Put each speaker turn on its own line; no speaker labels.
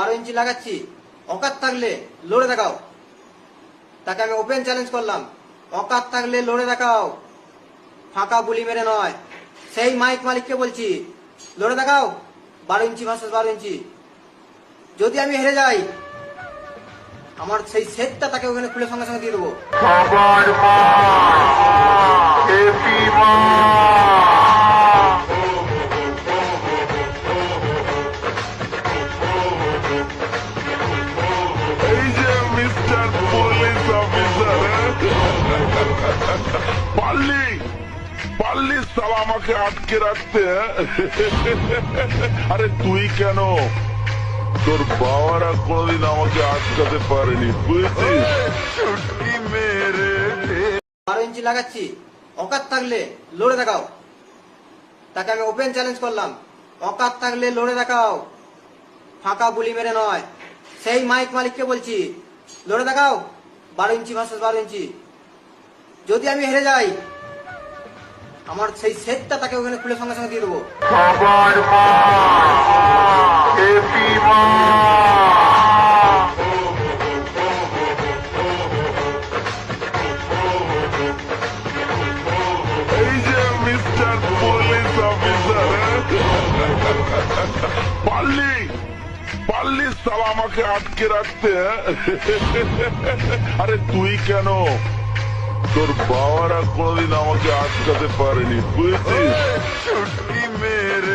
12 ইঞ্চি লাগাচ্ছি, অকাত থাকলে লড়ে দেখাও। তাকে আমি ওপেন চ্যালেঞ্জ করলাম, অকাত থাকলে লড়ে দেখাও, ফাঁকা গুলি মেরে নয়। সেই মাইক মালিককে বলছি, লড়ে দেখাও 12 ইঞ্চি ভার্সেস 12 ইঞ্চি। যদি আমি হেরে যাই, আমার সেই সেটটা তাকে ওখানে খুলে সঙ্গে সঙ্গে দিয়ে দেবো।
এই যে মিস্টার পুলিশ অফিসার, পারলি পারলি সালা আমাকে আটকে রাখতে। আরে তুই কেন, তোর বাবারা কোনোদিন আমাকে আটকাতে পারেনি, বুঝছিস? ছুটকি মেরে
12 ইঞ্চি লাগাচ্ছি, অকাত থাকলে লড়ে দেখাও। তাকে আমি ওপেন চ্যালেঞ্জ করলাম, অকাত থাকলে লড়ে দেখাও, ফাঁকা গুলি মেরে নয়। সেই মাইক মালিককে বলছি, লড়ে দেখাও 12 ইঞ্চি ভার্সেস 12 ইঞ্চি। যদি আমি হেরে যাই, আমার সেই সেটটা তাকে ওখানে খুলে সঙ্গে সঙ্গে দিয়ে দেবো।
সবার মা এপি মা। এই যে মিস্টার পুলিশ অফিসার, পারলি পারলি সালা আমাকে আটকে রাখতে। আরে তুই কেন, তোর বাবারা কোনোদিন আমাকে আটকাতে পারেনি, বুঝছিস? ছুটকি মেরে